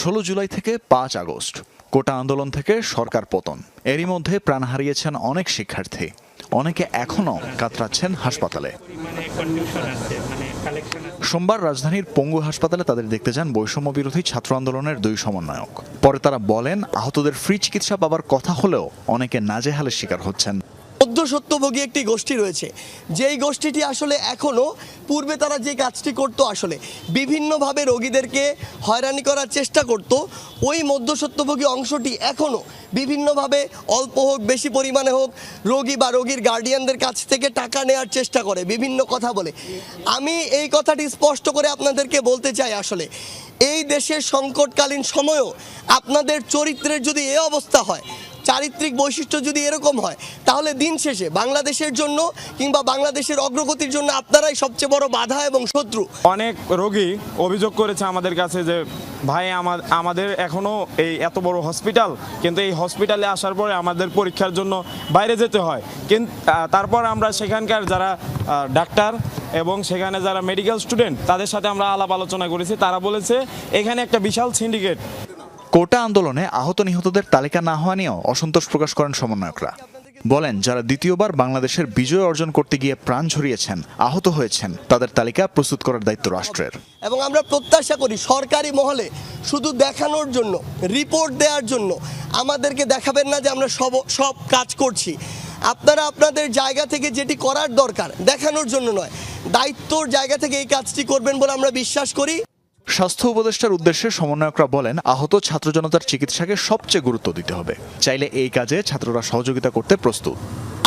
16 জুলাই থেকে 5 আগস্ট কোটা আন্দোলন থেকে সরকার পতন। এরই মধ্যে প্রাণ হারিয়েছেন অনেক শিক্ষার্থী, অনেকে এখনো কাতরাচ্ছেন হাসপাতালে। সোমবার রাজধানীর পঙ্গু হাসপাতালে তাদের দেখতে যান বৈষম্য বিরোধী ছাত্র আন্দোলনের 2 সমন্বয়ক। পরে তারা বলেন, আহতদের ফ্রি চিকিৎসা পাবার কথা হলেও অনেকে নাজেহালের শিকার হচ্ছেন। মধ্যস্বত্বভোগী একটি গোষ্ঠী রয়েছে, যেই গোষ্ঠীটি আসলে এখনো পূর্বে তারা যে কাজটি করতো, আসলে বিভিন্নভাবে রোগীদেরকে হয়রানি করার চেষ্টা করত। ওই মধ্যস্বত্বভোগী অংশটি এখনো বিভিন্নভাবে অল্প হোক বেশি পরিমাণে হোক রোগী বা রোগীর গার্ডিয়ানদের কাছ থেকে টাকা নেওয়ার চেষ্টা করে, বিভিন্ন কথা বলে। আমি এই কথাটি স্পষ্ট করে আপনাদেরকে বলতে চাই, আসলে এই দেশের সংকটকালীন সময়েও আপনাদের চরিত্রের যদি এই অবস্থা হয়, চারিত্রিক বৈশিষ্ট্য যদি এরকম হয়, তাহলে দিন শেষে বাংলাদেশের জন্য কিংবা বাংলাদেশের অগ্রগতির জন্য আপনারাই সবচেয়ে বড় বাধা এবং শত্রু। অনেক রোগী অভিযোগ করেছে আমাদের কাছে যে ভাই আমাদের এখনো এই এত বড় হসপিটাল, কিন্তু এই হসপিটালে আসার পরে আমাদের পরীক্ষার জন্য বাইরে যেতে হয়। কিন্তু তারপর আমরা সেখানকার যারা ডাক্তার এবং সেখানে যারা মেডিকেল স্টুডেন্ট তাদের সাথে আমরা আলাপ আলোচনা করেছি। তারা বলেছে এখানে একটা বিশাল সিন্ডিকেট। কোটা আন্দোলনে আহত নিহতদের তালিকা না হওয়া নিয়েও অসন্তোষ প্রকাশ করেন সমন্বয়করা। বলেন, যারা দ্বিতীয়বার বাংলাদেশের বিজয় অর্জন করতে গিয়ে প্রাণ ঝরিয়েছেন, আহত হয়েছেন, তাদের তালিকা প্রস্তুত করার দায়িত্ব রাষ্ট্রের। এবং আমরা প্রত্যাশা করি সরকারি মহলে শুধু দেখানোর জন্য, রিপোর্ট দেওয়ার জন্য আমাদেরকে দেখাবেন না যে আমরা সব কাজ করছি। আপনারা আপনাদের জায়গা থেকে যেটি করার দরকার দেখানোর জন্য নয়, দায়িত্বর জায়গা থেকে এই কাজটি করবেন বলে আমরা বিশ্বাস করি। স্বাস্থ্য উপদেষ্টার উদ্দেশ্যে সমন্বয়করা বলেন, আহত ছাত্র জনতার চিকিৎসাকে সবচেয়ে গুরুত্ব দিতে হবে। চাইলে এই কাজে ছাত্ররা সহযোগিতা করতে প্রস্তুত।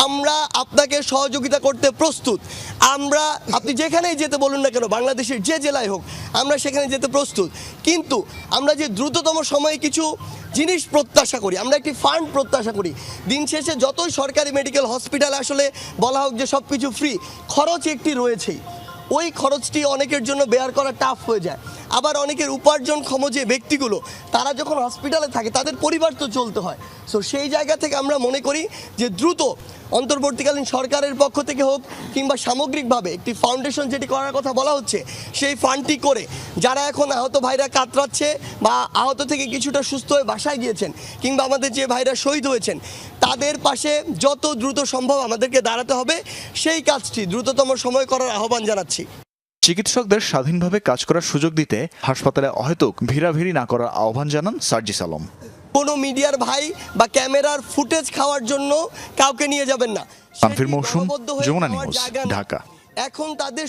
আমরা আপনাকে সহযোগিতা করতে প্রস্তুত। আপনি যেখানেই যেতে বলুন না কেন, বাংলাদেশের যে জেলায় হোক, আমরা সেখানে যেতে প্রস্তুত। কিন্তু আমরা যে দ্রুততম সময়ে কিছু জিনিস প্রত্যাশা করি, আমরা একটি ফান্ড প্রত্যাশা করি। দিন শেষে যতই সরকারি মেডিকেল হসপিটাল আসলে বলা হোক যে সব কিছু ফ্রি, খরচ একটি রয়েছেই। ওই খরচটি অনেকের জন্য বেয়ার করা টাফ হয়ে যায়। আবার অনেকের উপার্জনক্ষম যে ব্যক্তিগুলো, তারা যখন হসপিটালে থাকে তাদের পরিবার তো চলতে হয়। সো সেই জায়গা থেকে আমরা মনে করি যে দ্রুত অন্তর্বর্তীকালীন সরকারের পক্ষ থেকে হোক কিংবা সামগ্রিকভাবে একটি ফাউন্ডেশন যেটি করার কথা বলা হচ্ছে, সেই ফান্ডটি করে যারা এখন আহত ভাইরা কাতরাচ্ছে বা আহত থেকে কিছুটা সুস্থ হয়ে বাসায় গিয়েছেন, কিংবা আমাদের যে ভাইরা শহীদ হয়েছেন, তাদের পাশে যত দ্রুত সম্ভব আমাদেরকে দাঁড়াতে হবে। সেই কাজটি দ্রুততম সময় করার আহ্বান জানাচ্ছি। চিকিৎসকদের স্বাধীনভাবে কাজ করার সুযোগ দিতে হাসপাতালে অহেতুক ভিড়াভিড়ি না করার আহ্বান জানান সার্জিস আলম। কোনো মিডিয়ার ভাই বা ক্যামেরার ফুটেজ খাওয়ার জন্য কাউকে নিয়ে যাবেন না। তানভীর মৌসুম, যমুনা নিউজ, ঢাকা। এখন তাদের